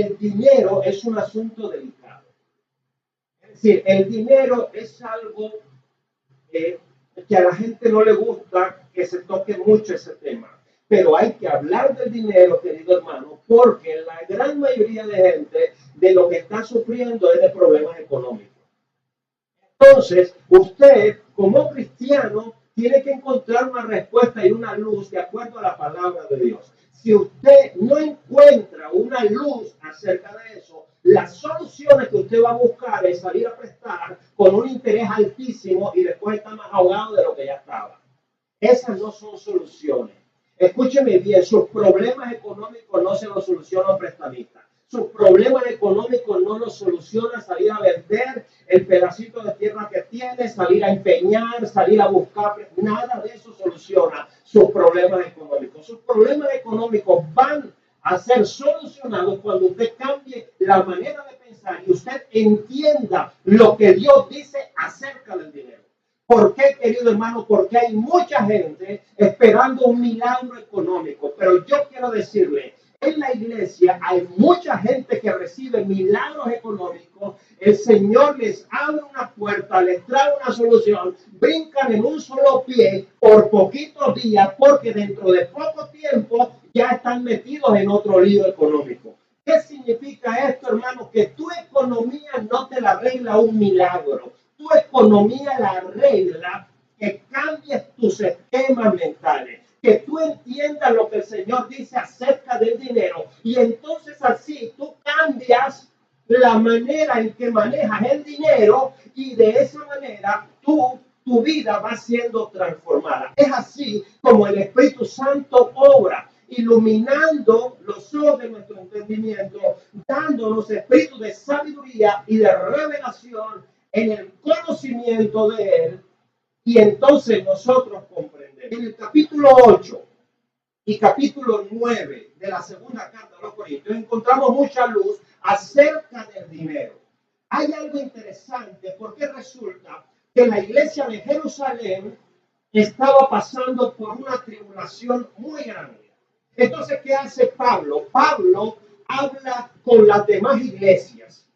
el dinero es un asunto delicado. Es decir, el dinero es algo que a la gente no le gusta que se toque mucho ese tema. Pero hay que hablar del dinero, querido hermano, porque la gran mayoría de gente de lo que está sufriendo es de problemas económicos. Entonces, usted como cristiano tiene que encontrar una respuesta y una luz de acuerdo a la palabra de Dios. Si usted no encuentra una luz acerca de eso, las soluciones que usted va a buscar es salir a prestar con un interés altísimo y después está más ahogado de lo que ya estaba. Esas no son soluciones. Escúcheme bien, sus problemas económicos no se los soluciona un prestamista. Sus problemas económicos no los soluciona salir a vender el pedacito de tierra que tiene, salir a empeñar, salir a buscar. Nada de eso soluciona sus problemas económicos. Sus problemas económicos van a ser solucionados cuando usted cambie la manera de pensar y usted entienda lo que Dios dice acerca del dinero. ¿Por qué, querido hermano? Porque hay mucha gente esperando un milagro económico. Pero yo quiero decirle, en la iglesia hay mucha gente que recibe milagros económicos. El Señor les abre una puerta, les trae una solución, brincan en un solo pie por poquitos días porque dentro de poco tiempo ya están metidos en otro lío económico. ¿Qué significa esto, hermano? Que tu economía no te la arregla un milagro. Tu economía la arregla que cambies tus esquemas mentales, que tú entiendas lo que el Señor dice acerca del dinero y entonces así tú cambias la manera en que manejas el dinero y de esa manera tu vida va siendo transformada. Es así como el Espíritu Santo obra, iluminando los ojos de nuestro entendimiento, dándonos espíritu de sabiduría y de revelación en el conocimiento de Él, y entonces nosotros comprendemos. En el capítulo 8 y capítulo 9 de la segunda carta de los Corintios encontramos mucha luz acerca del dinero. Hay algo interesante porque resulta que la iglesia de Jerusalén estaba pasando por una tribulación muy grande. Entonces, ¿qué hace Pablo? Pablo habla con las demás iglesias.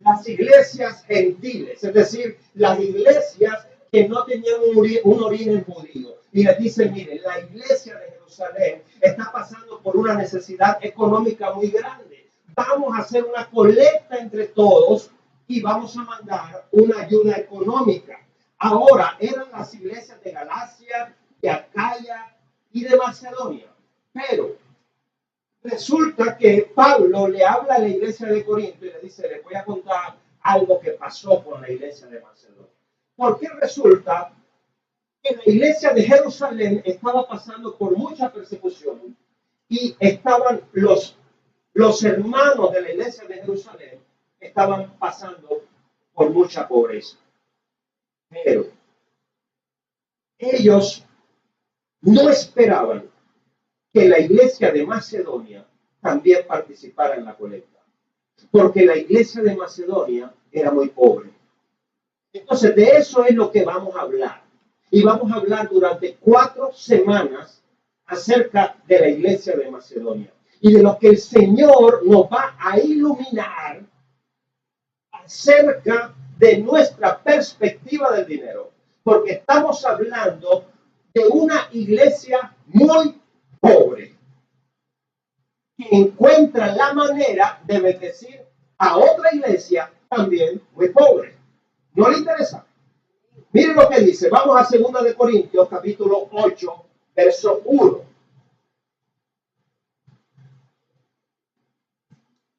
Las iglesias gentiles, es decir, las iglesias que no tenían un origen judío. Y les dice, miren, la iglesia de Jerusalén está pasando por una necesidad económica muy grande. Vamos a hacer una colecta entre todos y vamos a mandar una ayuda económica. Ahora, eran las iglesias de Galacia, de Acaya y de Macedonia. Pero resulta que Pablo le habla a la iglesia de Corinto y le dice, les voy a contar algo que pasó con la iglesia de Macedonia. Porque resulta que la iglesia de Jerusalén estaba pasando por mucha persecución y estaban los hermanos de la iglesia de Jerusalén estaban pasando por mucha pobreza. Pero ellos no esperaban que la iglesia de Macedonia también participara en la colecta, porque la iglesia de Macedonia era muy pobre. Entonces, de eso es lo que vamos a hablar. Y vamos a hablar durante 4 semanas acerca de la iglesia de Macedonia y de lo que el Señor nos va a iluminar acerca de nuestra perspectiva del dinero, porque estamos hablando de una iglesia muy pobre que encuentra la manera de bendecir a otra iglesia también muy pobre. ¿No le interesa? Miren lo que dice. Vamos a 2 de Corintios, capítulo 8, verso 1.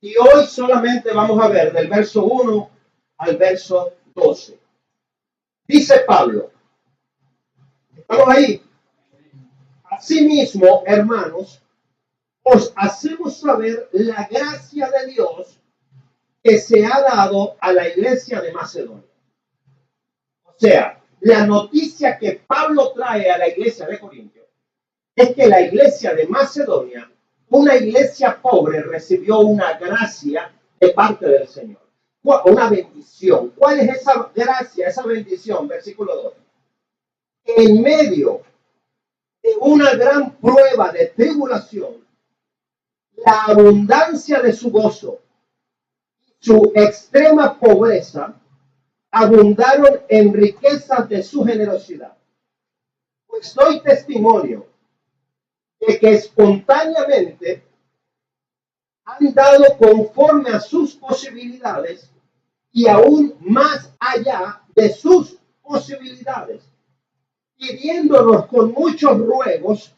Y hoy solamente vamos a ver del verso 1 al verso 12. Dice Pablo. ¿Estamos ahí? Asimismo, hermanos, os hacemos saber la gracia de Dios que se ha dado a la iglesia de Macedonia. O sea, la noticia que Pablo trae a la iglesia de Corintios es que la iglesia de Macedonia, una iglesia pobre, recibió una gracia de parte del Señor. Una bendición. ¿Cuál es esa gracia, esa bendición? Versículo 2. En medio de una gran prueba de tribulación, la abundancia de su gozo, su extrema pobreza, abundaron en riquezas de su generosidad. Pues doy testimonio de que espontáneamente han dado conforme a sus posibilidades y aún más allá de sus posibilidades, pidiéndonos con muchos ruegos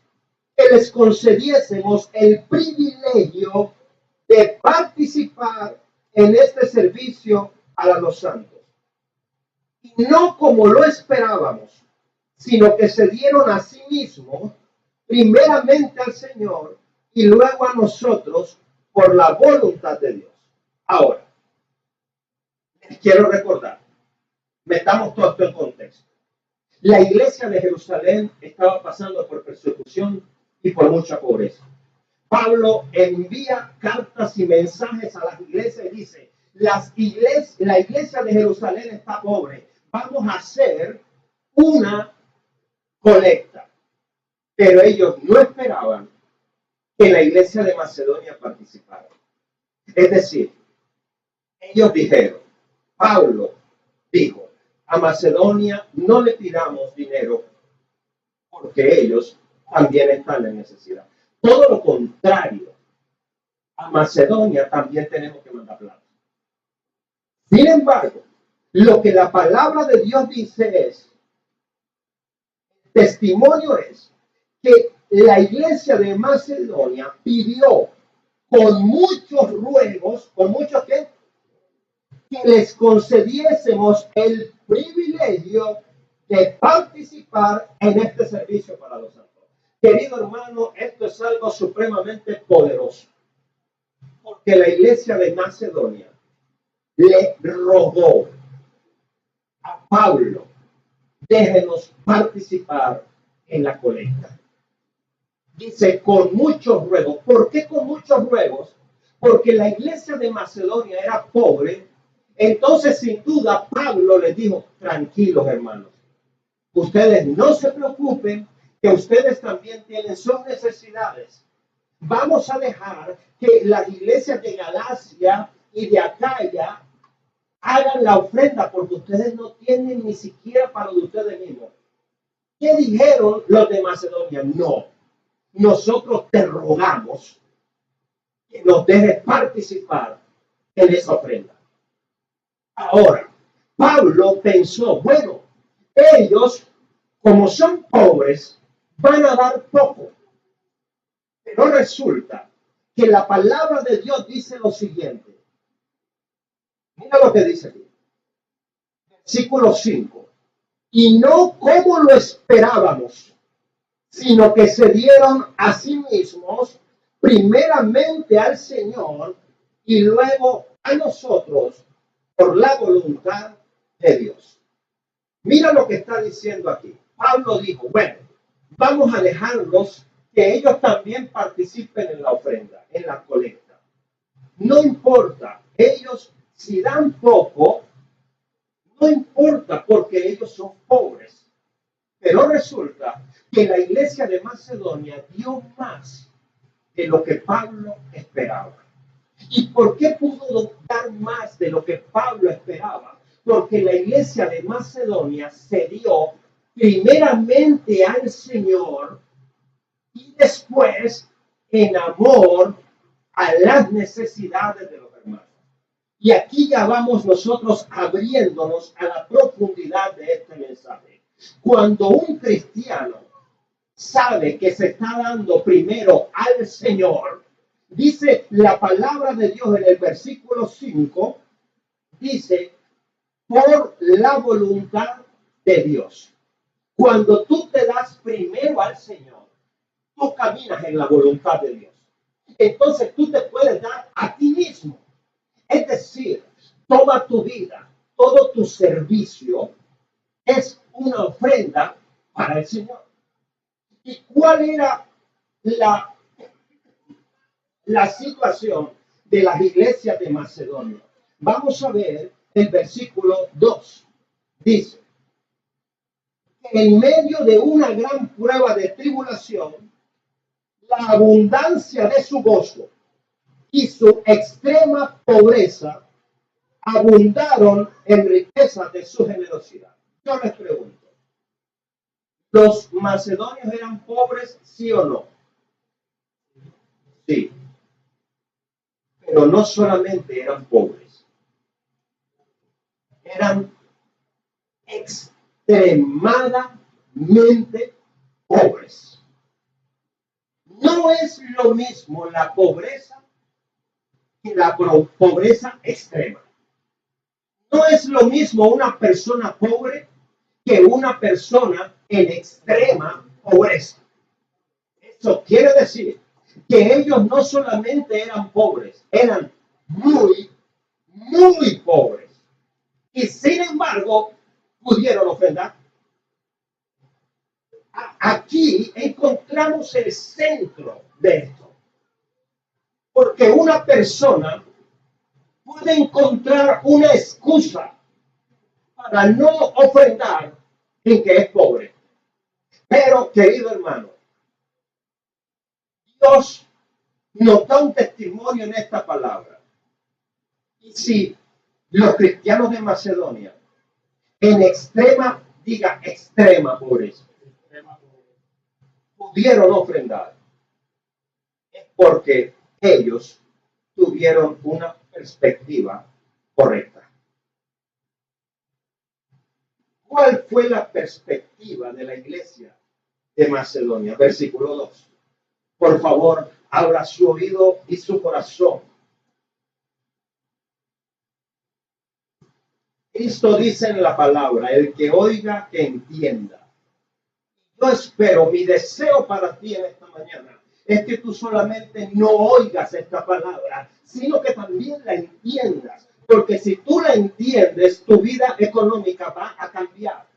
que les concediésemos el privilegio de participar en este servicio a los santos. Y no como lo esperábamos, sino que se dieron a sí mismos, primeramente al Señor y luego a nosotros por la voluntad de Dios. Ahora, les quiero recordar, metamos todo esto en contexto. La iglesia de Jerusalén estaba pasando por persecución y por mucha pobreza. Pablo envía cartas y mensajes a las iglesias y dice, la iglesia de Jerusalén está pobre, vamos a hacer una colecta. Pero ellos no esperaban que la iglesia de Macedonia participara. Es decir, ellos dijeron, Pablo dijo, a Macedonia no le pidamos dinero porque ellos también están en necesidad. Todo lo contrario, a Macedonia también tenemos que mandar plata. Sin embargo, lo que la palabra de Dios dice es, testimonio es que la iglesia de Macedonia pidió con muchos ruegos, con muchos que les concediésemos el privilegio de participar en este servicio para los santos. Querido hermano, esto es algo supremamente poderoso, porque la iglesia de Macedonia le rogó a Pablo, déjenos participar en la colecta. Dice, con muchos ruegos. ¿Por qué con muchos ruegos? Porque la iglesia de Macedonia era pobre. Entonces, sin duda, Pablo les dijo, tranquilos hermanos, ustedes no se preocupen, que ustedes también tienen sus necesidades. Vamos a dejar que las iglesias de Galacia y de Acaya hagan la ofrenda, porque ustedes no tienen ni siquiera para ustedes mismos. ¿Qué dijeron los de Macedonia? No, nosotros te rogamos que nos dejes participar en esa ofrenda. Ahora, Pablo pensó, bueno, ellos, como son pobres, van a dar poco. Pero resulta que la palabra de Dios dice lo siguiente. Mira lo que dice aquí. Versículo 5. Y no como lo esperábamos, sino que se dieron a sí mismos, primeramente al Señor y luego a nosotros por la voluntad de Dios. Mira lo que está diciendo aquí. Pablo dijo, bueno, vamos a dejarlos que ellos también participen en la ofrenda, en la colecta. No importa, ellos si dan poco, no importa porque ellos son pobres. Pero resulta que la iglesia de Macedonia dio más de lo que Pablo esperaba. ¿Y por qué pudo dar más de lo que Pablo esperaba? Porque la iglesia de Macedonia se dio primeramente al Señor y después en amor a las necesidades de los hermanos. Y aquí ya vamos nosotros abriéndonos a la profundidad de este mensaje. Cuando un cristiano sabe que se está dando primero al Señor, dice la palabra de Dios en el versículo 5, dice, por la voluntad de Dios. Cuando tú te das primero al Señor, tú caminas en la voluntad de Dios. Entonces tú te puedes dar a ti mismo. Es decir, toda tu vida, todo tu servicio es una ofrenda para el Señor. ¿Y cuál era la situación de las iglesias de Macedonia? Vamos a ver el versículo 2. Dice, en medio de una gran prueba de tribulación, la abundancia de su gozo y su extrema pobreza abundaron en riquezas de su generosidad. Yo les pregunto, ¿los macedonios eran pobres, sí o no? Sí, pero no solamente eran pobres, eran extremadamente pobres. No es lo mismo la pobreza que la pobreza extrema. No es lo mismo una persona pobre que una persona en extrema pobreza. Eso quiere decir que ellos no solamente eran pobres, eran muy, muy pobres. Y sin embargo, pudieron ofrendar. Aquí encontramos el centro de esto. Porque una persona puede encontrar una excusa para no ofrendar en que es pobre. Pero, querido hermano, Dios nos da un testimonio en esta palabra. Y si los cristianos de Macedonia, en extrema, diga extrema pobreza, pudieron ofrendar, es porque ellos tuvieron una perspectiva correcta. ¿Cuál fue la perspectiva de la iglesia de Macedonia? Versículo 2. Por favor, abra su oído y su corazón. Cristo dice en la palabra, el que oiga, que entienda. Yo espero, mi deseo para ti en esta mañana es que tú solamente no oigas esta palabra, sino que también la entiendas. Porque si tú la entiendes, tu vida económica va a cambiar.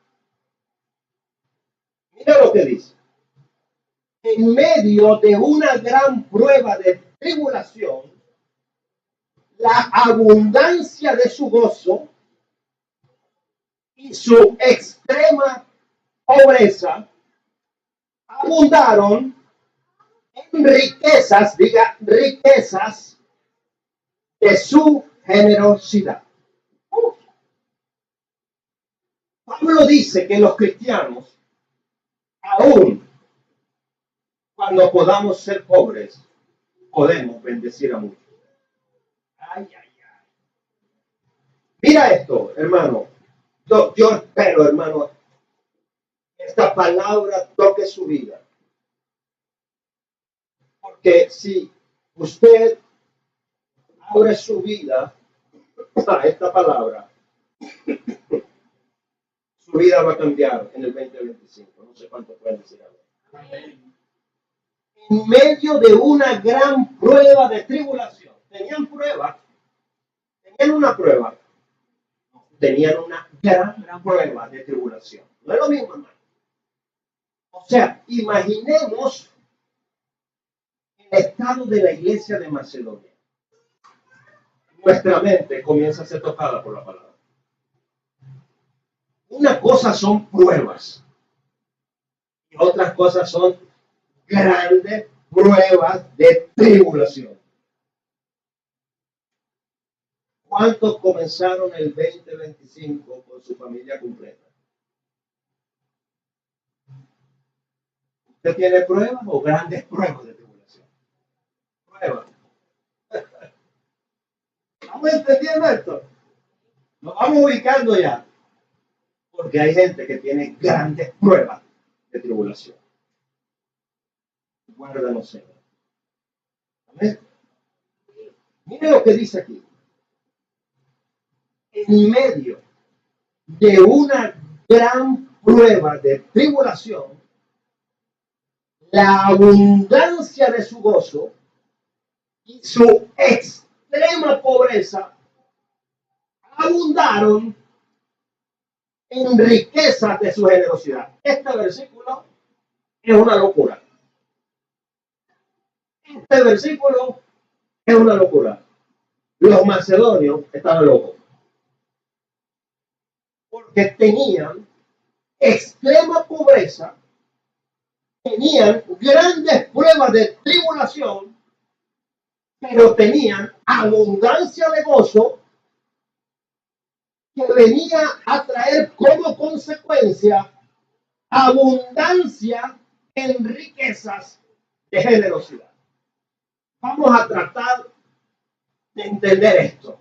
Mira lo que dice. En medio de una gran prueba de tribulación, la abundancia de su gozo y su extrema pobreza abundaron en riquezas, diga riquezas, de su generosidad. Pablo dice que los cristianos, aún cuando podamos ser pobres, podemos bendecir a muchos. Ay, ay, ay. Mira esto, hermano. Yo espero, hermano, esta palabra toque su vida. Porque si usted abre su vida a esta palabra, su vida va a cambiar en el 2025. No sé cuánto pueden decir ahora. En medio de una gran prueba de tribulación. Tenían prueba. Tenían una prueba. Tenían una gran prueba de tribulación. No es lo mismo, hermano. O sea, imaginemos el estado de la iglesia de Macedonia. Nuestra mente comienza a ser tocada por la palabra. Una cosa son pruebas y otras cosas son grandes pruebas de tribulación. ¿Cuántos comenzaron el 2025 con su familia completa? ¿Usted tiene pruebas o grandes pruebas de tribulación? Pruebas. ¿Estamos entendiendo esto? Nos vamos ubicando ya. Porque hay gente que tiene grandes pruebas de tribulación. Guárdanos, Señor. Amén. Mire lo que dice aquí. En medio de una gran prueba de tribulación, la abundancia de su gozo y su extrema pobreza abundaron en riquezas de su generosidad. Este versículo es una locura. Este versículo es una locura. Los macedonios estaban locos. Porque tenían extrema pobreza, tenían grandes pruebas de tribulación pero tenían abundancia de gozo que venía a traer como consecuencia abundancia en riquezas de generosidad. Vamos a tratar de entender esto.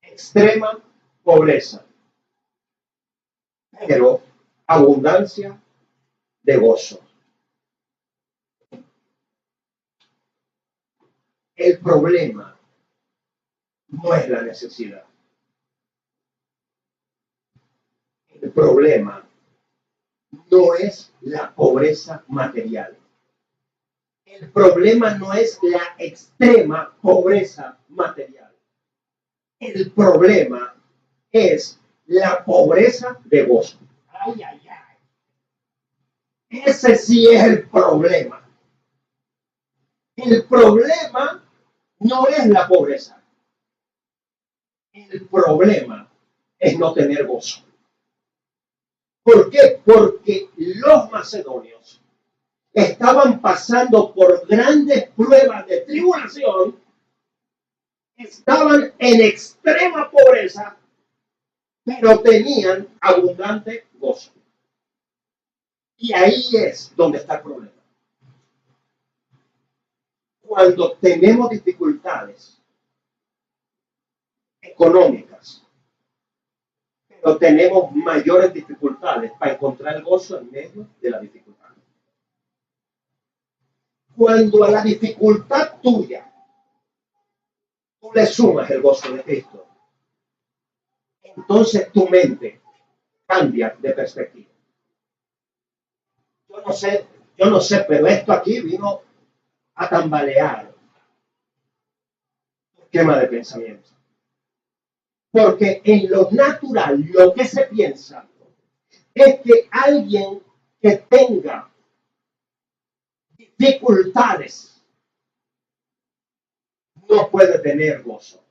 Extrema pobreza, pero abundancia de gozo. El problema no es la necesidad. El problema no es la pobreza material. El problema no es la extrema pobreza material. El problema es la pobreza de gozo. Ay, ay, ay. Ese sí es el problema. El problema no es la pobreza. El problema es no tener gozo. ¿Por qué? Porque los macedonios estaban pasando por grandes pruebas de tribulación, estaban en extrema pobreza, pero tenían abundante gozo. Y ahí es donde está el problema. Cuando tenemos dificultades económicas, pero tenemos mayores dificultades para encontrar el gozo en medio de la dificultad. Cuando a la dificultad tuya tú le sumas el gozo de Cristo, entonces tu mente cambia de perspectiva. Yo no sé, pero esto aquí vino a tambalear el esquema de pensamiento. Porque en lo natural, lo que se piensa es que alguien que tenga dificultades no puede tener gozo.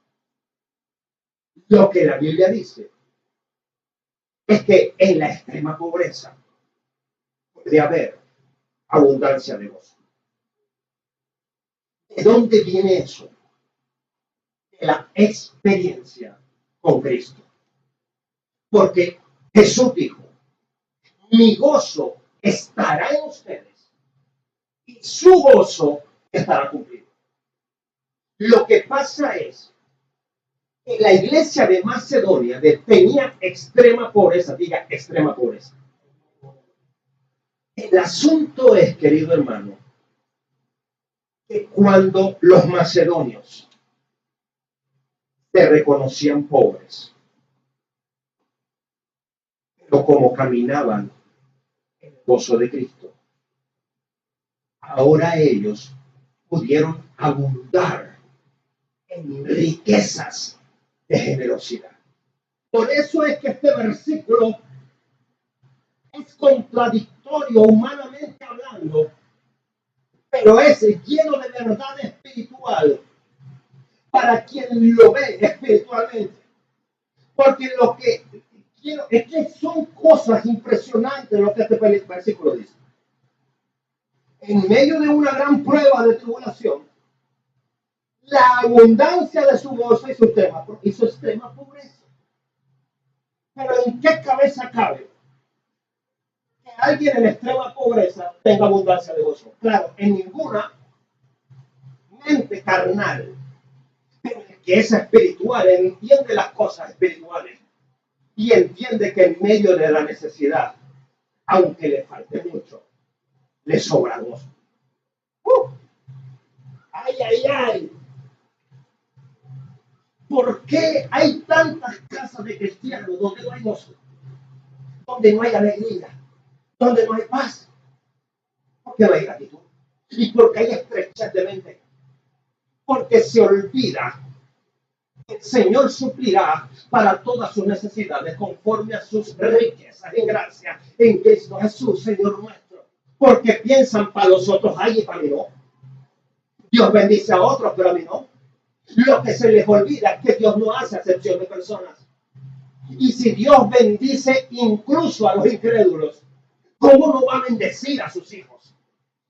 Lo que la Biblia dice es que en la extrema pobreza puede haber abundancia de gozo. ¿De dónde viene eso? De la experiencia con Cristo. Porque Jesús dijo, mi gozo estará en ustedes y su gozo estará cumplido. Lo que pasa es que la iglesia de Macedonia tenía extrema pobreza, diga extrema pobreza. El asunto es, querido hermano, que cuando los macedonios se reconocían pobres, pero como caminaban en el gozo de Cristo, ahora ellos pudieron abundar en riquezas de generosidad. Por eso es que este versículo es contradictorio humanamente hablando, pero es lleno de verdad espiritual para quien lo ve espiritualmente. Porque lo que quiero es que son cosas impresionantes lo que este versículo dice. En medio de una gran prueba de tribulación, la abundancia de su gozo y su extrema pobreza. Pero ¿en qué cabeza cabe que alguien en extrema pobreza tenga abundancia de gozo? Claro, en ninguna mente carnal, pero el que es espiritual entiende las cosas espirituales y entiende que en medio de la necesidad, aunque le falte mucho, le sobra gozo. ¡Ay, ay, ay! ¿Por qué hay tantas casas de cristianos donde no hay gozo? Donde no hay alegría, donde no hay paz. Porque no hay gratitud. Y porque hay estrechez de mente. Porque se olvida que el Señor suplirá para todas sus necesidades conforme a sus riquezas en gracia en Cristo Jesús, Señor nuestro. Porque piensan para los otros, ay, y para mí no. Dios bendice a otros, pero a mí no. Lo que se les olvida es que Dios no hace acepción de personas. Y si Dios bendice incluso a los incrédulos, ¿cómo no va a bendecir a sus hijos?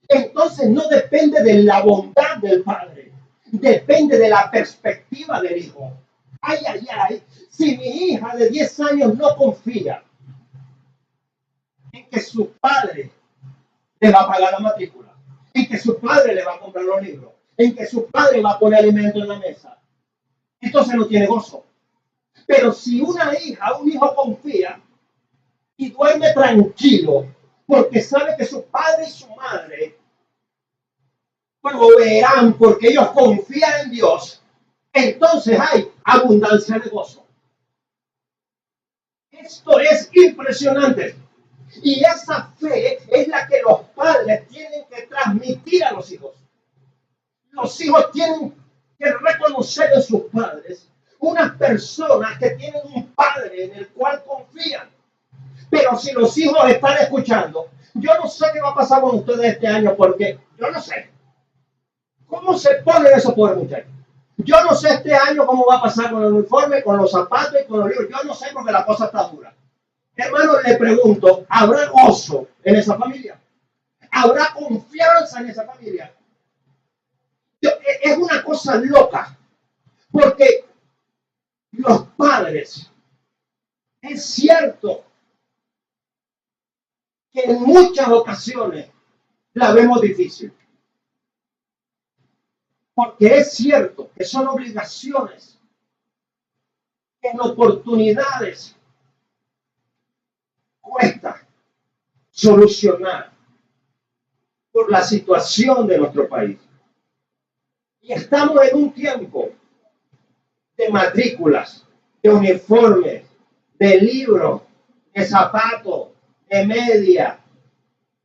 Entonces no depende de la bondad del padre, depende de la perspectiva del hijo. Ay, ay, ay, si mi hija de 10 años no confía en que su padre le va a pagar la matrícula, en que su padre le va a comprar los libros, en que su padre va a poner alimento en la mesa, entonces no tiene gozo. Pero si una hija, un hijo confía y duerme tranquilo, porque sabe que su padre y su madre proveerán porque ellos confían en Dios, entonces hay abundancia de gozo. Esto es impresionante. Y esa fe es la que los padres tienen que transmitir a los hijos. Los hijos tienen que reconocer en sus padres unas personas que tienen un padre en el cual confían. Pero si los hijos están escuchando, yo no sé qué va a pasar con ustedes este año, porque yo no sé cómo se ponen esos pobres muchachos. Yo no sé este año cómo va a pasar con el uniforme, con los zapatos y con los libros. Yo no sé porque la cosa está dura. Hermano, le pregunto, ¿habrá gozo en esa familia? ¿Habrá confianza en esa familia? Es una cosa loca, porque los padres, es cierto que en muchas ocasiones la vemos difícil, porque es cierto que son obligaciones, que en oportunidades cuesta solucionar por la situación de nuestro país. Y estamos en un tiempo de matrículas, de uniformes, de libros, de zapatos, de media,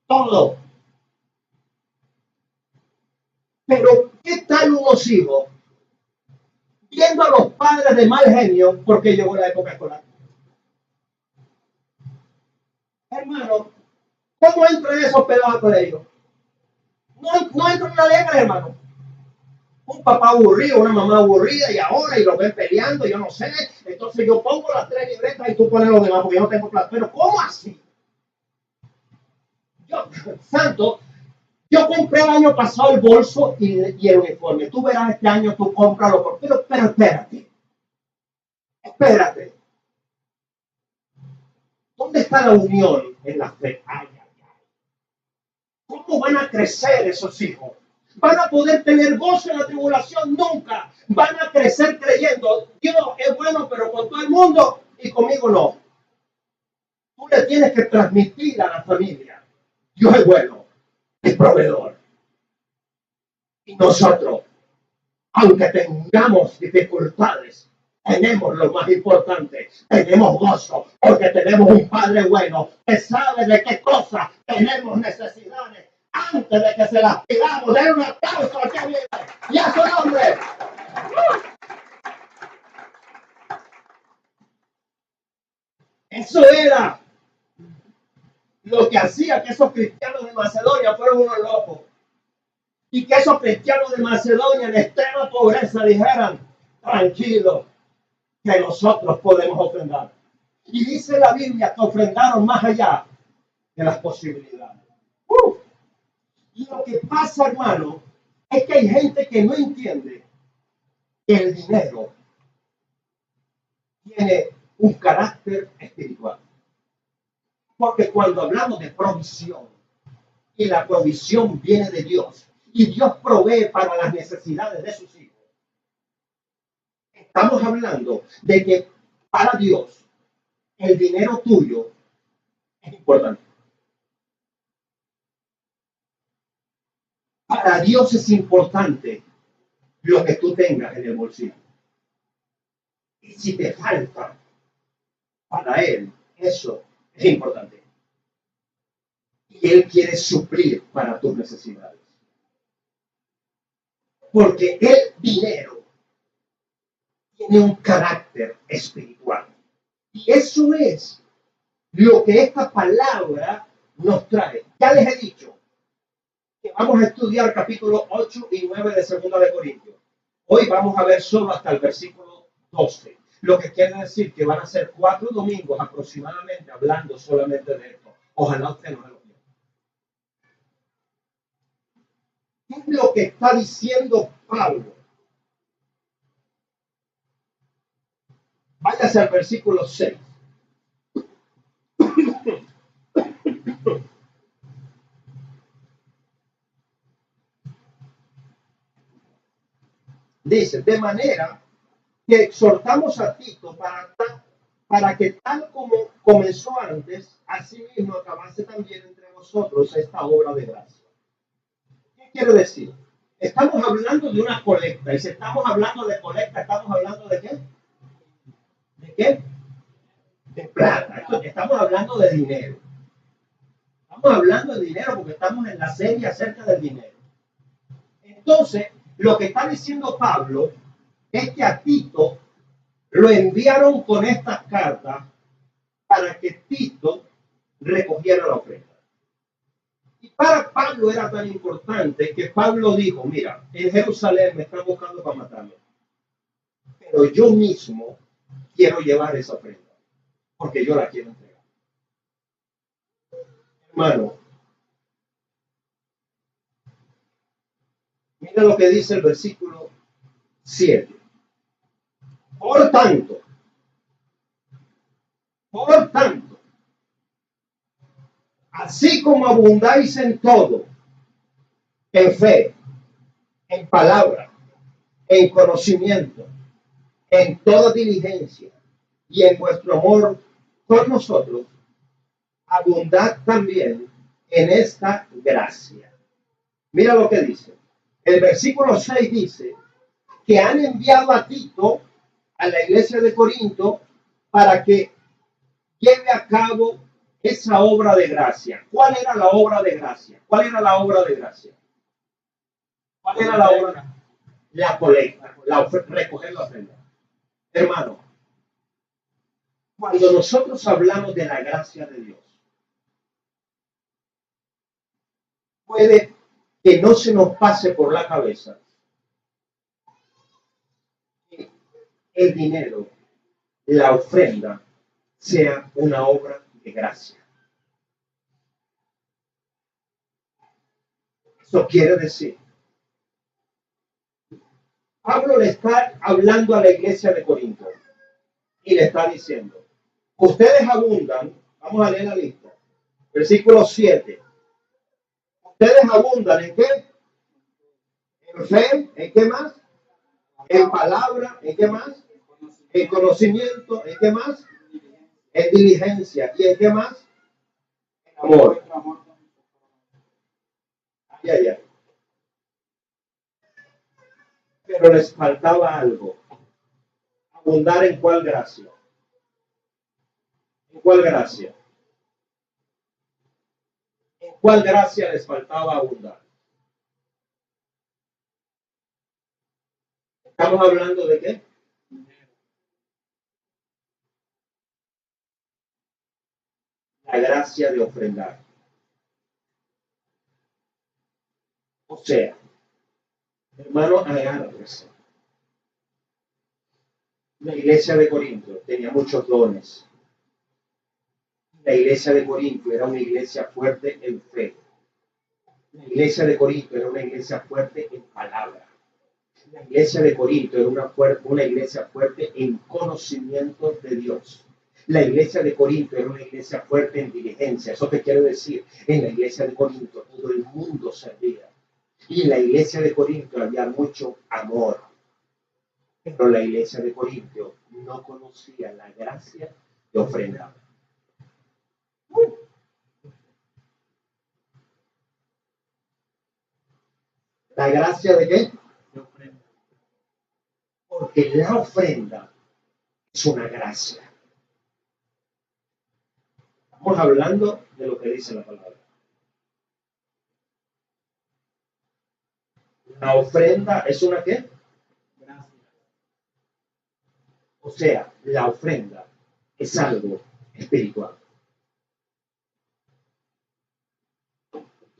todo. Pero, ¿qué tal unos hijos viendo a los padres de mal genio porque llegó la época escolar? Hermano, ¿cómo entran esos pelados al colegio? No entran alegres, hermano. Un papá aburrido, una mamá aburrida y ahora y los ven peleando, yo no sé. Entonces yo pongo las 3 libretas y tú pones los demás porque yo no tengo plata. Pero ¿cómo así? Yo, santo, yo compré el año pasado el bolso y el uniforme. Tú verás este año, tú cómpralo. Pero espérate. ¿Dónde está la unión en la fe? Ay, ay, ay. ¿Cómo van a crecer esos hijos? ¿Van a poder tener gozo en la tribulación? Nunca. Van a crecer creyendo, Dios es bueno, pero con todo el mundo y conmigo no. Tú le tienes que transmitir a la familia, Dios es bueno, es proveedor. Y nosotros, aunque tengamos dificultades, tenemos lo más importante, tenemos gozo, porque tenemos un Padre bueno que sabe de qué cosas tenemos necesidades antes de que se las pidamos. Den un aplauso al que viene y a su nombre. Eso era lo que hacía que esos cristianos de Macedonia fueran unos locos. Y que esos cristianos de Macedonia en extrema pobreza dijeran, tranquilo, que nosotros podemos ofrendar. Y dice la Biblia que ofrendaron más allá de las posibilidades. Y lo que pasa, hermano, es que hay gente que no entiende que el dinero tiene un carácter espiritual. Porque cuando hablamos de provisión, y la provisión viene de Dios, y Dios provee para las necesidades de sus hijos, estamos hablando de que para Dios el dinero tuyo es importante. Para Dios es importante lo que tú tengas en el bolsillo. Y si te falta, para Él eso es importante. Y Él quiere suplir para tus necesidades. Porque el dinero tiene un carácter espiritual. Y eso es lo que esta palabra nos trae. Ya les he dicho que vamos a estudiar capítulos 8 y 9 de 2 de Corintios. Hoy vamos a ver solo hasta el versículo 12. Lo que quiere decir que van a ser 4 domingos aproximadamente hablando solamente de esto. Ojalá usted no me lo pierda. ¿Qué es lo que está diciendo Pablo? Váyase al versículo 6. Dice, de manera que exhortamos a Tito para que tal como comenzó antes, así mismo acabase también entre vosotros esta obra de gracia. ¿Qué quiere decir? Estamos hablando de una colecta, y si estamos hablando de colecta, ¿estamos hablando de qué? ¿De qué? De plata. Estamos hablando de dinero. Estamos hablando de dinero porque estamos en la serie acerca del dinero. Entonces, lo que está diciendo Pablo es que a Tito lo enviaron con estas cartas para que Tito recogiera la ofrenda. Y para Pablo era tan importante que Pablo dijo, mira, en Jerusalén me están buscando para matarme, pero yo mismo quiero llevar esa ofrenda, porque yo la quiero entregar. Hermano, mira lo que dice el versículo 7. Por tanto, así como abundáis en todo, en fe, en palabra, en conocimiento, en toda diligencia y en vuestro amor con nosotros, abundad también en esta gracia. Mira lo que dice. El versículo 6 dice que han enviado a Tito a la iglesia de Corinto para que lleve a cabo esa obra de gracia. ¿Cuál era la obra de gracia? ¿Cuál era la obra de gracia? ¿Cuál era la obra? La colecta, recoger la ofrenda. Hermano, cuando nosotros hablamos de la gracia de Dios, puede que no se nos pase por la cabeza que el dinero, la ofrenda, sea una obra de gracia. Eso quiere decir, Pablo le está hablando a la iglesia de Corinto y le está diciendo, ustedes abundan, vamos a leer la lista, versículo 7, ustedes abundan ¿en qué? En fe, ¿en qué más? En palabra, ¿en qué más? En conocimiento, ¿en qué más? En diligencia, ¿y en qué más? En amor. Ay, ay, ay. Pero les faltaba algo. Abundar en cuál gracia. ¿En cuál gracia? ¿En cuál gracia les faltaba abundar? ¿Estamos hablando de qué? La gracia de ofrendar. O sea, hermano, agárrese. La iglesia de Corinto tenía muchos dones. La iglesia de Corinto era una iglesia fuerte en fe. La iglesia de Corinto era una iglesia fuerte en palabra. La iglesia de Corinto era una iglesia fuerte en conocimiento de Dios. La iglesia de Corinto era una iglesia fuerte en diligencia. ¿Eso qué quiere decir? En la iglesia de Corinto todo el mundo servía. Y en la iglesia de Corinto había mucho amor. Pero la iglesia de Corinto no conocía la gracia de ofrendar. ¿La gracia de qué? De ofrenda. Porque la ofrenda es una gracia. Estamos hablando de lo que dice la palabra. La ofrenda es una ¿qué? Gracia. O sea, la ofrenda es algo espiritual.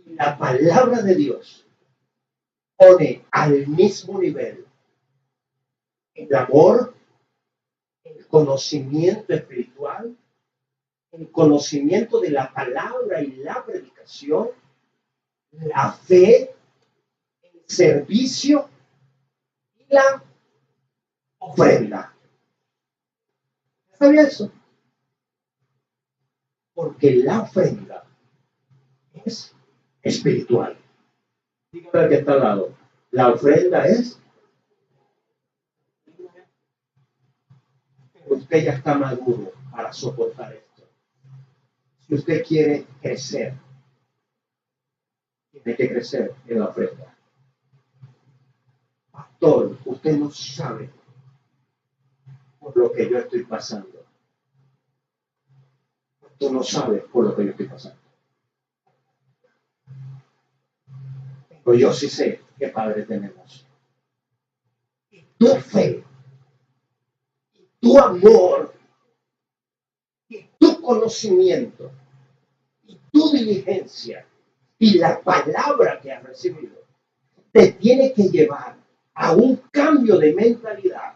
Y la palabra de Dios pone al mismo nivel el amor, el conocimiento espiritual, el conocimiento de la palabra y la predicación, la fe, servicio y la ofrenda. ¿Sabía eso? Porque la ofrenda es espiritual. Dígame al que está al lado. La ofrenda es. Usted ya está maduro para soportar esto. Si usted quiere crecer, tiene que crecer en la ofrenda. Pastor, usted no sabe por lo que yo estoy pasando. Tú no sabes por lo que yo estoy pasando. Pero yo sí sé qué Padre tenemos. Y tu fe, y tu amor, y tu conocimiento, y tu diligencia, y la palabra que has recibido, te tiene que llevar a un cambio de mentalidad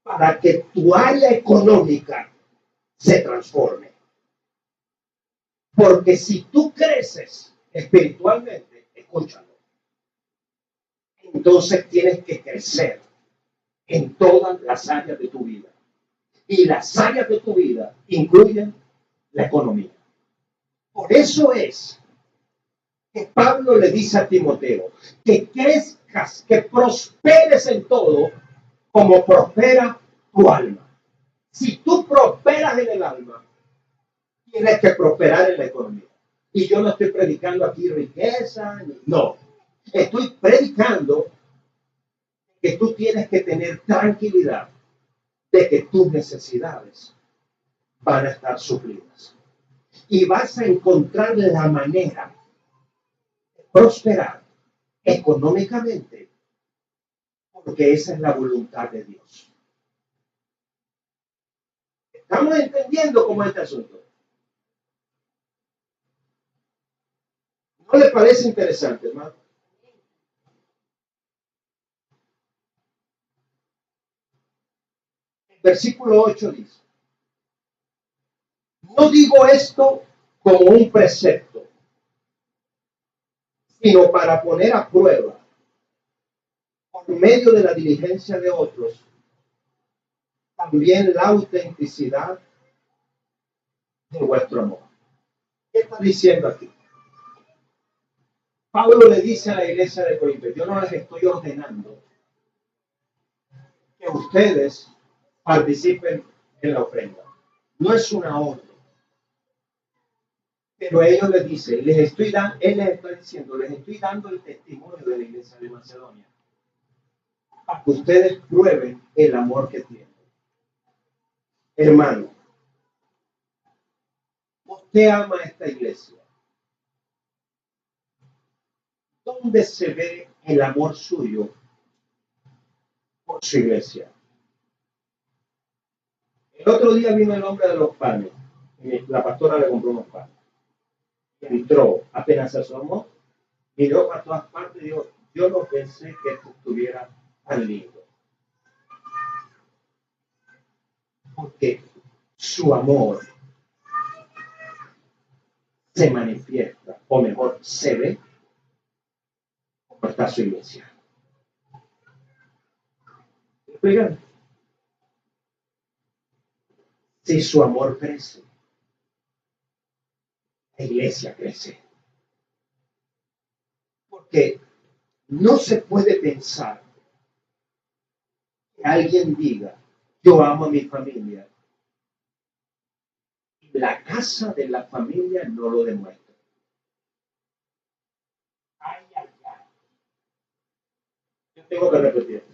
para que tu área económica se transforme. Porque si tú creces espiritualmente, escúchalo, entonces tienes que crecer en todas las áreas de tu vida. Y las áreas de tu vida incluyen la economía. Por eso es que Pablo le dice a Timoteo que crezcas, que prosperes en todo como prospera tu alma. Si tú prosperas en el alma, tienes que prosperar en la economía. Y yo no estoy predicando aquí riqueza, no. Estoy predicando que tú tienes que tener tranquilidad de que tus necesidades van a estar suplidas. Y vas a encontrar la manera de prosperar económicamente, porque esa es la voluntad de Dios. ¿Estamos entendiendo cómo es este asunto? ¿No le parece interesante, hermano? Versículo 8 dice: no digo esto como un precepto, sino para poner a prueba, por medio de la diligencia de otros, también la autenticidad de vuestro amor. ¿Qué está diciendo aquí? Pablo le dice a la iglesia de Corinto: yo no les estoy ordenando que ustedes participen en la ofrenda. No es una orden. Pero ellos les dicen, él les está diciendo, les estoy dando el testimonio de la iglesia de Macedonia, para que ustedes prueben el amor que tienen. Hermano, usted ama a esta iglesia. ¿Dónde se ve el amor suyo por su iglesia? El otro día vino el hombre de los panes. La pastora le compró unos panes. Entró, apenas se asomó, miró para todas partes y dijo: yo no pensé que esto estuviera tan lindo. Porque su amor se manifiesta, o mejor, se ve como está su iglesia. ¿Explican? Si su amor crece, la iglesia crece. Porque no se puede pensar que alguien diga: yo amo a mi familia, y la casa de la familia no lo demuestra. Ay, ay, ay. Yo tengo que repetir esto.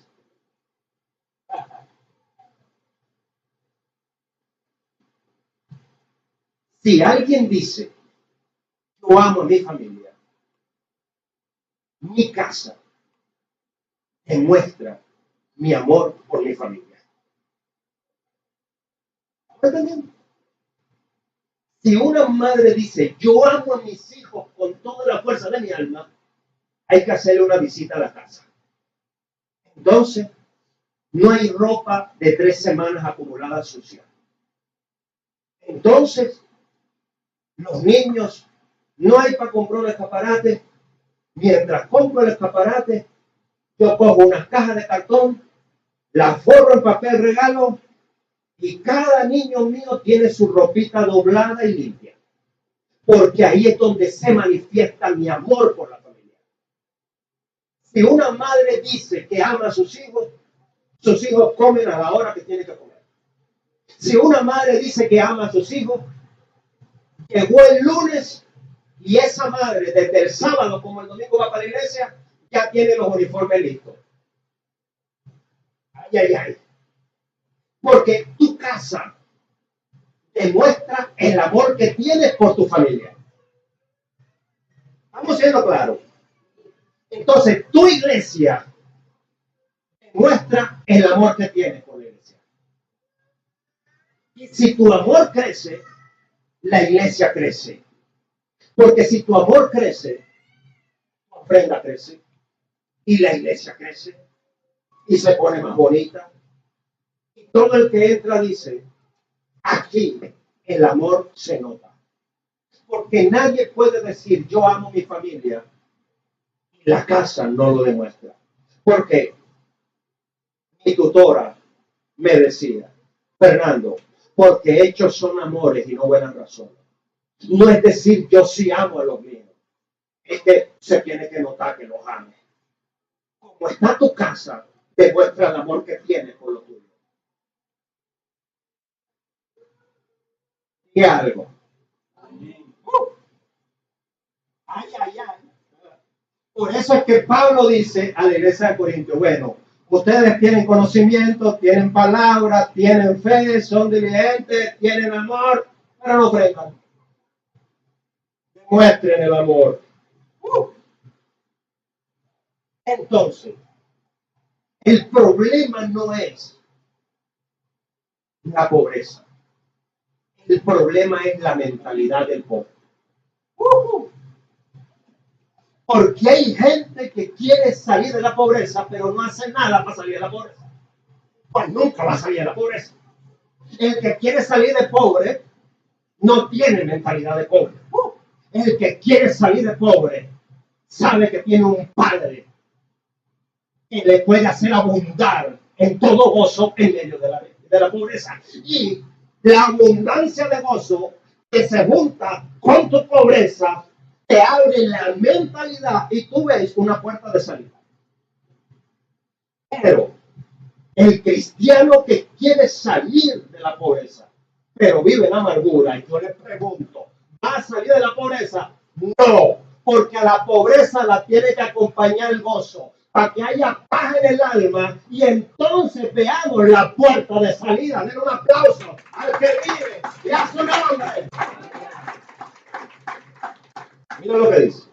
Si alguien dice: yo amo a mi familia, mi casa demuestra mi amor por mi familia. ¿Entendés? Si una madre dice: yo amo a mis hijos con toda la fuerza de mi alma, hay que hacerle una visita a la casa. Entonces, no hay ropa de 3 semanas acumulada sucia. Entonces, los niños, no hay para comprar un escaparate, Mientras compro el escaparate, yo cojo unas cajas de cartón, las forro en papel regalo y cada niño mío tiene su ropita doblada y limpia. Porque ahí es donde se manifiesta mi amor por la familia. Si una madre dice que ama a sus hijos comen a la hora que tienen que comer. Si una madre dice que ama a sus hijos, llegó el lunes y esa madre desde el sábado como el domingo va para la iglesia, ya tiene los uniformes listos. Ay, ay, ay. Porque tu casa demuestra el amor que tienes por tu familia. Estamos siendo claros. Entonces, tu iglesia demuestra el amor que tienes por la iglesia. Y si tu amor crece, la iglesia crece. Porque si tu amor crece, tu ofrenda crece. Y la iglesia crece. Y se pone más bonita. Y todo el que entra dice, aquí el amor se nota. Porque nadie puede decir, yo amo mi familia. Y la casa no lo demuestra. Porque mi tutora me decía, Fernando, porque hechos son amores y no buenas razones. No es decir, yo sí amo a los míos. Es que se tiene que notar que los ames. Como está tu casa, demuestra el amor que tienes por lo tuyo. Y algo. Ay, ay, ay. Por eso es que Pablo dice a la iglesia de Corintios, bueno, ustedes tienen conocimiento, tienen palabra, tienen fe, son diligentes, tienen amor, pero no ofrendan. Demuestren el amor. Entonces, el problema no es la pobreza. El problema es la mentalidad del pobre. Porque hay gente que quiere salir de la pobreza, pero no hace nada para salir de la pobreza. Pues nunca va a salir de la pobreza. El que quiere salir de pobre no tiene mentalidad de pobre. El que quiere salir de pobre sabe que tiene un padre que le puede hacer abundar en todo gozo en medio de la pobreza. Y la abundancia de gozo que se junta con tu pobreza te abre la mentalidad y tú ves una puerta de salida. Pero el cristiano que quiere salir de la pobreza, pero vive en amargura, y yo le pregunto, ¿va a salir de la pobreza? No, porque a la pobreza la tiene que acompañar el gozo, para que haya paz en el alma y entonces veamos la puerta de salida. Den un aplauso al que vive y a su nombre. Mira lo que dice.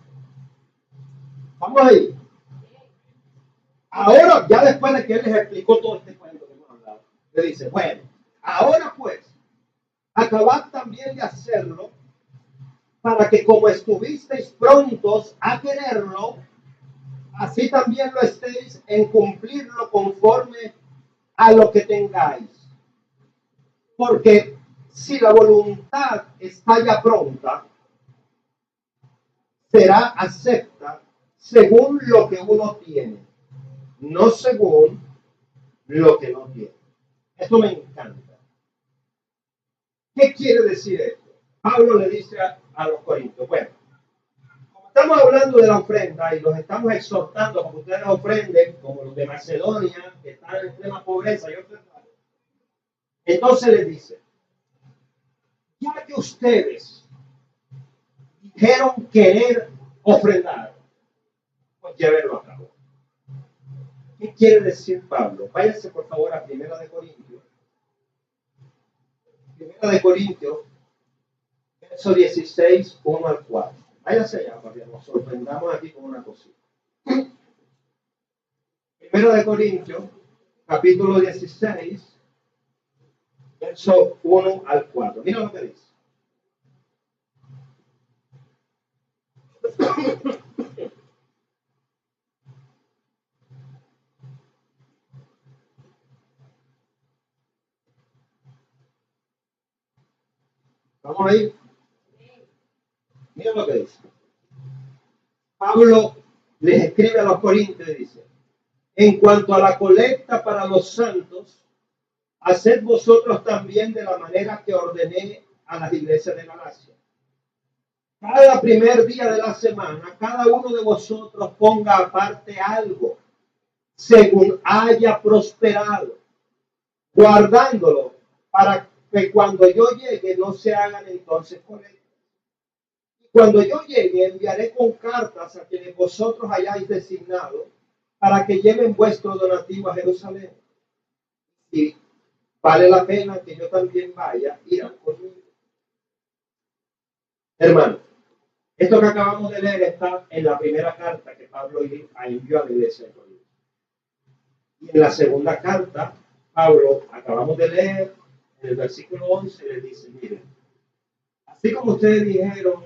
Vamos ahí. Ahora, ya después de que él les explicó todo este cuento que hemos hablado, le dice, bueno, ahora pues, acabad también de hacerlo para que como estuvisteis prontos a quererlo, así también lo estéis en cumplirlo conforme a lo que tengáis. Porque si la voluntad está ya pronta, será acepta según lo que uno tiene, no según lo que no tiene. Esto me encanta. ¿Qué quiere decir esto? Pablo le dice a los corintios, bueno, como estamos hablando de la ofrenda y los estamos exhortando a que ustedes ofrenden, como los de Macedonia, que están en extrema pobreza y otros, entonces les dice, ya que ustedes dijeron querer ofrendar, pues llévenlo a cabo. ¿Qué quiere decir Pablo? Váyase por favor a Primera de Corintios. Primera de Corintios, verso 16, 1 al 4. Váyase allá para que nos sorprendamos aquí con una cosita. Primera de Corintios, capítulo 16, verso 1 al 4. Mira lo que dice. Vamos ahí. Mira lo que dice. Pablo les escribe a los Corintios y dice: en cuanto a la colecta para los santos, haced vosotros también de la manera que ordené a las iglesias de Galacia. Cada primer día de la semana, cada uno de vosotros ponga aparte algo, según haya prosperado, guardándolo para que cuando yo llegue no se hagan entonces colectas. Cuando yo llegue, enviaré con cartas a quienes vosotros hayáis designado para que lleven vuestro donativo a Jerusalén. Y vale la pena que yo también vaya, irán conmigo. Hermano, esto que acabamos de leer está en la primera carta que Pablo envió a la iglesia de Corinto. Y en la segunda carta, Pablo, acabamos de leer, en el versículo 11, le dice: miren, así como ustedes dijeron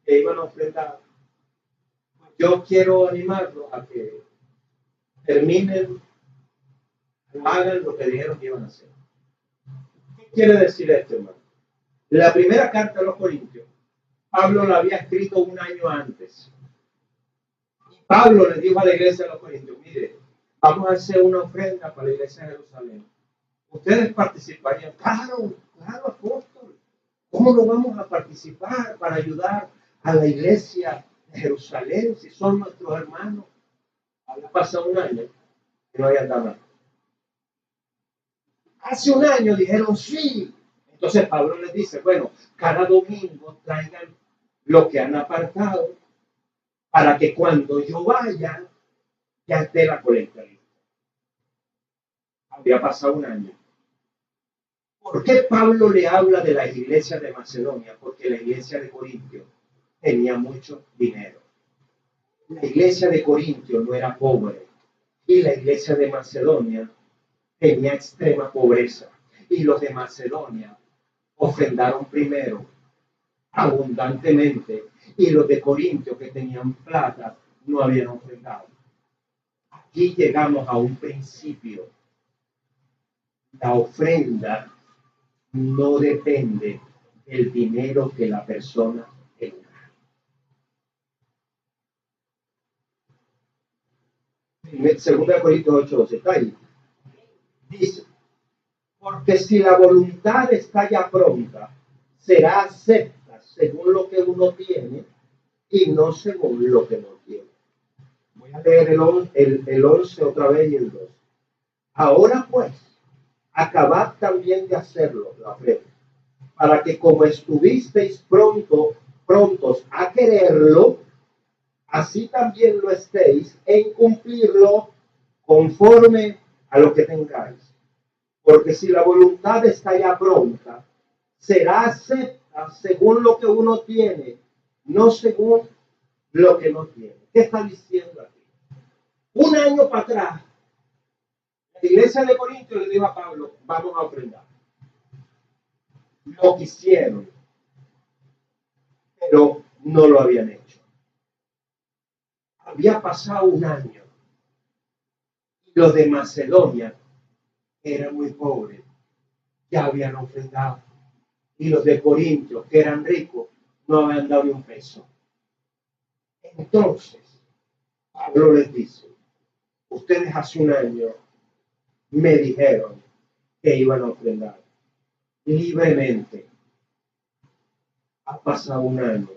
que iban a ofrendar, yo quiero animarlos a que terminen o hagan lo que dijeron que iban a hacer. ¿Qué quiere decir esto, hermano? La primera carta a los Corintios, Pablo la había escrito un año antes. Y Pablo le dijo a la iglesia de los Corintios: mire, vamos a hacer una ofrenda para la iglesia de Jerusalén. ¿Ustedes participarían? Claro, claro, apóstol. ¿Cómo no vamos a participar para ayudar a la iglesia de Jerusalén si son nuestros hermanos? Había pasado un año y no había nada. Hace un año dijeron sí. Entonces Pablo les dice: bueno, cada domingo traigan lo que han apartado para que cuando yo vaya ya esté la colecta lista. Había pasado un año. ¿Por qué Pablo le habla de la iglesia de Macedonia? Porque la iglesia de Corintio tenía mucho dinero. La iglesia de Corintio no era pobre y la iglesia de Macedonia tenía extrema pobreza. Y los de Macedonia ofrendaron primero abundantemente y los de Corintio, que tenían plata, no habían ofrendado. Aquí llegamos a un principio. La ofrenda no depende del dinero que la persona tenga. Segunda Corintios 8:12, está ahí. Dice: porque si la voluntad está ya pronta, será acepta según lo que uno tiene y no según lo que no tiene. Voy a leer el 11 otra vez y el 2. Ahora pues, acabad también de hacerlo, la ofrenda, para que como estuvisteis prontos a quererlo, así también lo estéis en cumplirlo conforme a lo que tengáis. Porque si la voluntad está ya pronta, será acepta según lo que uno tiene, no según lo que no tiene. ¿Qué está diciendo aquí? Un año para atrás, la iglesia de Corintios le dijo a Pablo: vamos a ofrendar. Lo quisieron, pero no lo habían hecho. Había pasado un año. Los de Macedonia eran muy pobres, ya habían ofrendado. Y los de Corintios, que eran ricos, no habían dado ni un peso. Entonces, Pablo les dice: ustedes hace un año me dijeron que iban a ofrendar libremente. Ha pasado un año.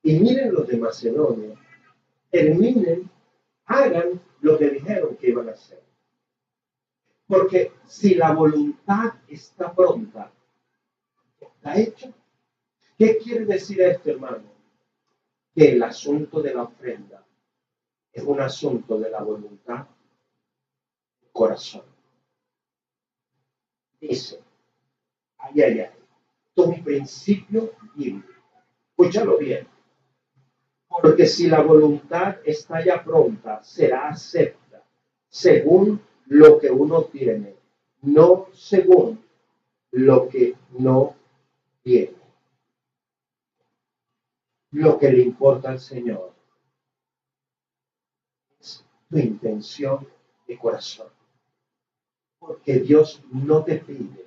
Y miren los de Macedonia, terminen, hagan lo que dijeron que iban a hacer. Porque si la voluntad está pronta, está hecho. ¿Qué quiere decir esto, hermano? Que el asunto de la ofrenda es un asunto de la voluntad del corazón. Dice, ay, ay, ay, esto es un principio bíblico. Escúchalo bien. Porque si la voluntad está ya pronta, será acepta según lo que uno tiene, no según lo que no tiene. Lo que le importa al Señor es tu intención de corazón. Porque Dios no te pide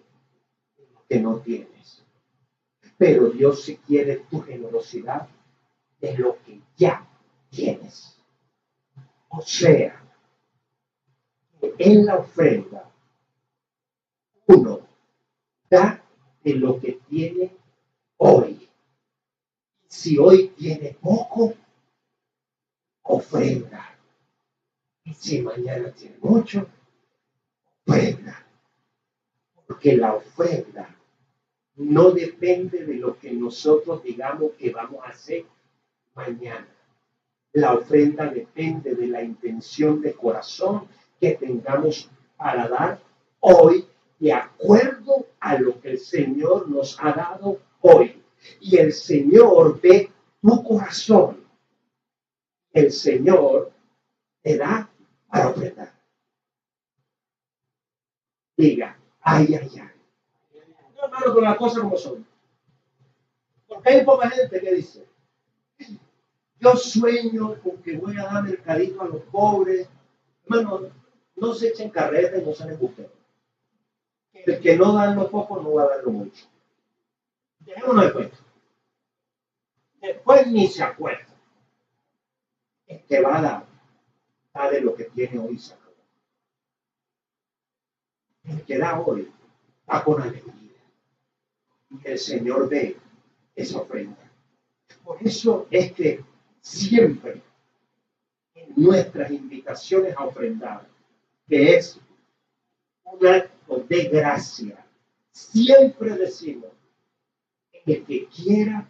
lo que no tienes. Pero Dios sí quiere tu generosidad de lo que ya tienes. O sea, en la ofrenda, uno da de lo que tiene hoy. Si hoy tiene poco, ofrenda. Y si mañana tiene mucho, ofrenda. Porque la ofrenda no depende de lo que nosotros digamos que vamos a hacer mañana. La ofrenda depende de la intención de corazón que tengamos para dar hoy, de acuerdo a lo que el Señor nos ha dado hoy. Y el Señor ve tu corazón. El Señor te da para ofrendar. Diga, ay, ay, ay. No, hermano, con las cosas como son. Porque hay poca gente que dice, yo sueño con que voy a dar mercadito a los pobres. Hermano, no se echen carreta y no se les guste. El que no da lo poco no va a dar lo mucho. Dejémonos de cuenta. Después ni se acuerda. El que va a dar, da de lo que tiene hoy sacado. El que da hoy, da con alegría. Y el Señor ve esa ofrenda. Por eso es que siempre en nuestras invitaciones a ofrendar, que es un acto de gracia, siempre decimos, el que quiera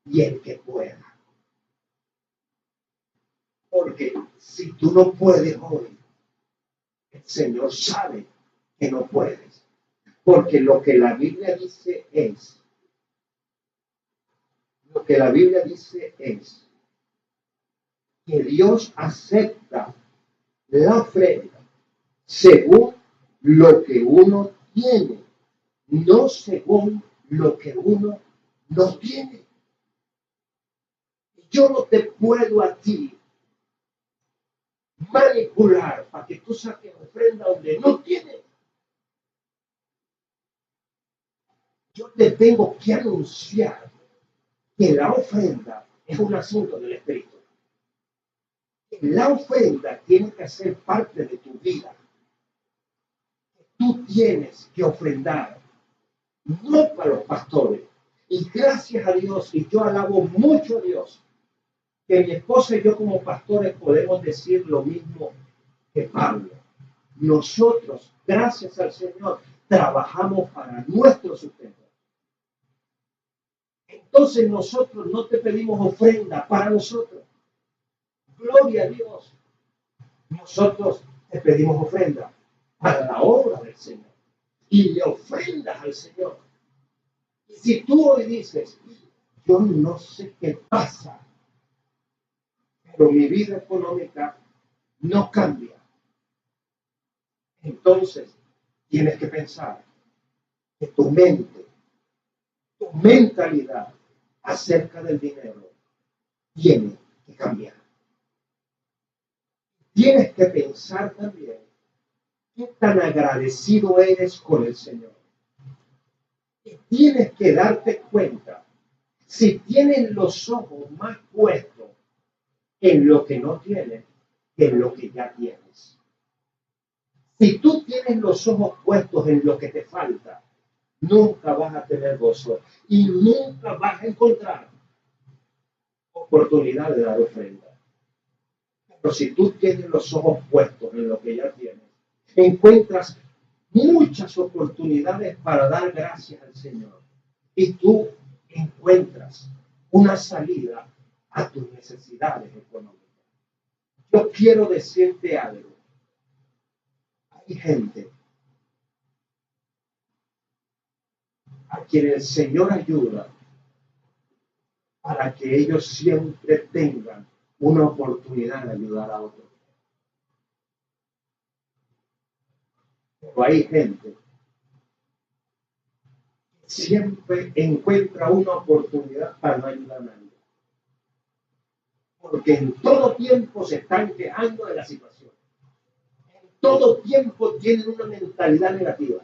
y el que pueda. Porque si tú no puedes hoy, el Señor sabe que no puedes. Porque lo que la Biblia dice es que Dios acepta la ofrenda según lo que uno tiene, no según lo que uno no tiene. Yo no te puedo a ti manipular para que tú saques ofrenda donde no tienes. Yo te tengo que anunciar que la ofrenda es un asunto del Espíritu. La ofrenda tiene que ser parte de tu vida. Tú tienes que ofrendar, no para los pastores. Y gracias a Dios, y yo alabo mucho a Dios, que mi esposa y yo como pastores podemos decir lo mismo que Pablo. Nosotros, gracias al Señor, trabajamos para nuestro sustento. Entonces nosotros no te pedimos ofrenda para nosotros. Gloria a Dios. Nosotros te pedimos ofrenda para la obra del Señor. Y le ofrendas al Señor. Y si tú hoy dices, yo no sé qué pasa, pero mi vida económica no cambia. Entonces, tienes que pensar que tu mente, tu mentalidad acerca del dinero tiene que cambiar. Tienes que pensar también qué tan agradecido eres con el Señor. Y tienes que darte cuenta si tienes los ojos más puestos en lo que no tienes que en lo que ya tienes. Si tú tienes los ojos puestos en lo que te falta, nunca vas a tener gozo y nunca vas a encontrar oportunidad de dar ofrenda. Pero si tú tienes los ojos puestos en lo que ya tienes, encuentras muchas oportunidades para dar gracias al Señor. Y tú encuentras una salida a tus necesidades económicas. Yo quiero decirte algo. Hay gente a quien el Señor ayuda para que ellos siempre tengan una oportunidad de ayudar a otros. Pero hay gente que siempre encuentra una oportunidad para no ayudar a nadie. Porque en todo tiempo se están quejando de la situación. En todo tiempo tienen una mentalidad negativa.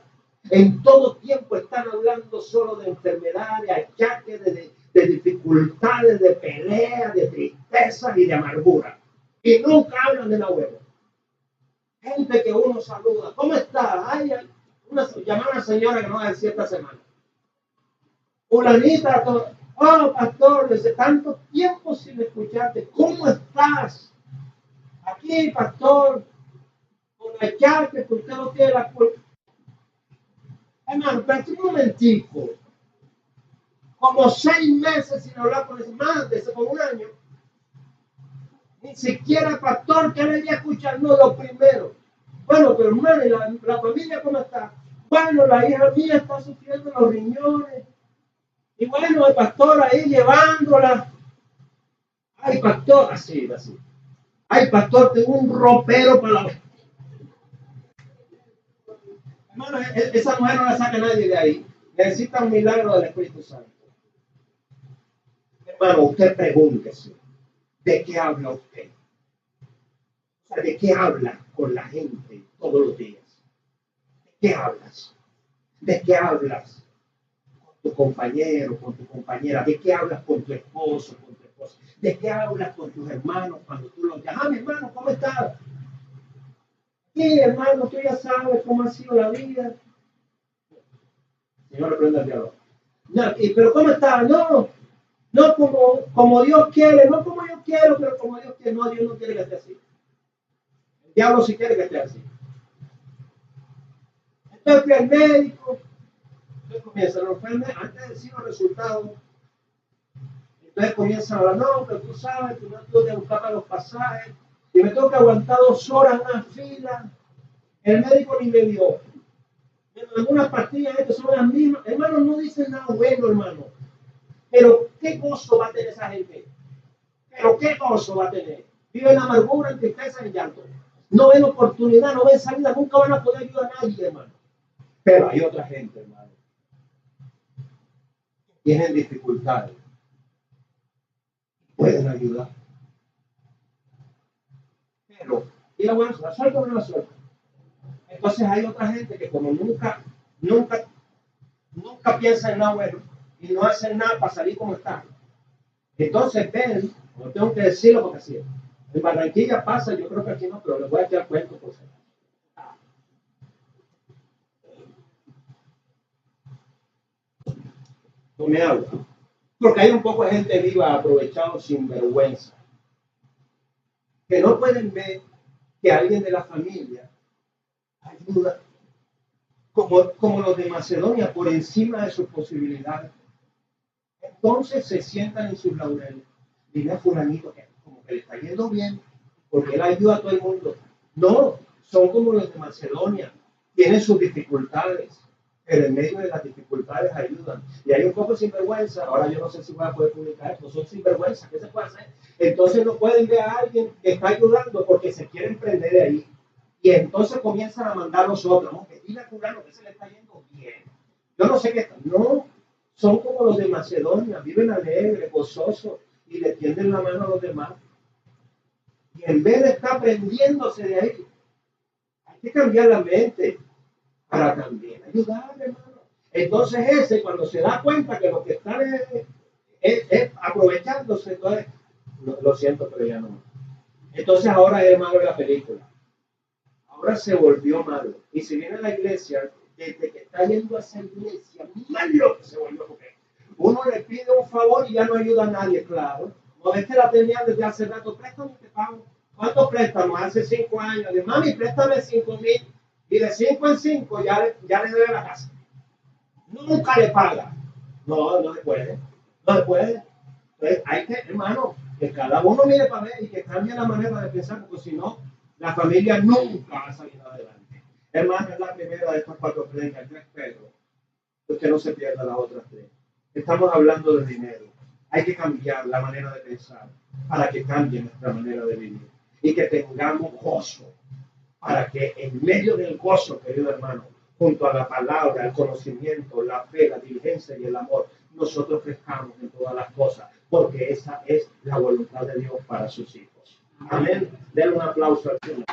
En todo tiempo están hablando solo de enfermedades, de achaques, de dificultades, de peleas, de tristezas y de amargura. y nunca hablan de la huevo. Gente que uno saluda, ¿cómo está? Ay, llamar a una señora que no va a decir esta semana. Fulanita, oh, pastor, desde tanto tiempo sin escucharte, ¿cómo estás? Aquí, pastor, con la llave, que usted no tiene la culpa. Hermano, pero un momentico, como 6 meses sin hablar con ese, más de ese, como un año. Ni siquiera, pastor, que le voy a escuchar, no, lo primero. Bueno, pero hermano, ¿y la familia cómo está? Bueno, la hija mía está sufriendo los riñones. Y bueno, el pastor ahí llevándola. Ay, pastor, así. Ay, pastor, tengo un ropero para la... Hermano, esa mujer no la saca nadie de ahí. Necesita un milagro del Espíritu Santo. Hermano, usted pregúntese, ¿de qué habla usted? O sea, ¿de qué hablas con la gente todos los días? ¿De qué hablas? ¿De qué hablas con tu compañero, con tu compañera? ¿De qué hablas con tu esposo, con tu esposa? ¿De qué hablas con tus hermanos cuando tú los llamas? Ah, mi hermano, ¿cómo estás? Sí, hermano, tú ya sabes cómo ha sido la vida. Señor, reprenda el diablo. No, pero ¿cómo estás? No como Dios quiere, no como yo quiero, pero como Dios quiere. No, Dios no quiere que esté así. El diablo sí quiere que esté así. Entonces el médico, entonces comienza a enfermedad, antes de decir los resultados, entonces comienza a hablar, no, pero tú sabes que no tengo que buscar para los pasajes, y me tengo que aguantar 2 horas en una fila, el médico ni me dio. Algunas pastillas estas son las mismas, hermano, no dicen nada bueno, hermano, pero ¿qué gozo va a tener esa gente? Pero ¿qué gozo va a tener? Vive en amargura, en tristeza, en llanto. No ven oportunidad, no ven salida, nunca van a poder ayudar a nadie, hermano. Pero hay otra gente, hermano. Tienen dificultades. Pueden ayudar. Pero, y la buena, la suelta o no la suelta. Entonces hay otra gente que como nunca piensa en nada bueno y no hacen nada para salir como está. Entonces ven, no tengo que decirlo porque así es. En Barranquilla pasa, yo creo que aquí no, pero les voy a echar cuento por si. Tome agua. Porque hay un poco de gente viva aprovechado sin vergüenza. Que no pueden ver que alguien de la familia ayuda como los de Macedonia por encima de sus posibilidades. Entonces se sientan en sus laureles. Dile a fulanito que como que le está yendo bien porque él ayuda a todo el mundo. No, son como los de Macedonia. Tienen sus dificultades, pero en medio de las dificultades ayudan. Y hay un poco sinvergüenza. Ahora yo no sé si voy a poder publicar esto. Son sinvergüenza. ¿Qué se puede hacer? Entonces no pueden ver a alguien que está ayudando porque se quieren prender de ahí. Y entonces comienzan a mandar los otros. ¿No? Que dile a fulano que se le está yendo bien. Yo no sé qué está. No, son como los de Macedonia. Viven alegres, gozosos y le tienden la mano a los demás. Y en vez de estar prendiéndose de ahí, hay que cambiar la mente para también ayudar, hermano. Entonces ese, cuando se da cuenta que lo que están es aprovechándose, entonces, lo siento, pero ya no. Entonces ahora es malo de la película. Ahora se volvió malo. Y si viene a la iglesia, desde que está yendo a esa iglesia, malo se volvió porque uno le pide un favor y ya no ayuda a nadie, claro. No es que la tenía desde hace rato, préstame te pago. ¿Cuántos préstamos? Hace 5 años. De mami, préstame 5,000. Y de 5 en 5 ya le debe la casa. Nunca le paga. No se puede. No se puede. Entonces hay que, hermano, que cada uno mire para ver y que cambie la manera de pensar, porque si no, la familia nunca va a salir adelante. Hermano, es la primera de estas 4 predicas. Yo espero que no se pierda las otras 3. Estamos hablando de dinero. Hay que cambiar la manera de pensar para que cambie nuestra manera de vivir y que tengamos gozo, para que en medio del gozo, querido hermano, junto a la palabra, el conocimiento, la fe, la diligencia y el amor, nosotros crezcamos en todas las cosas, porque esa es la voluntad de Dios para sus hijos. Amén. Denle un aplauso al Señor.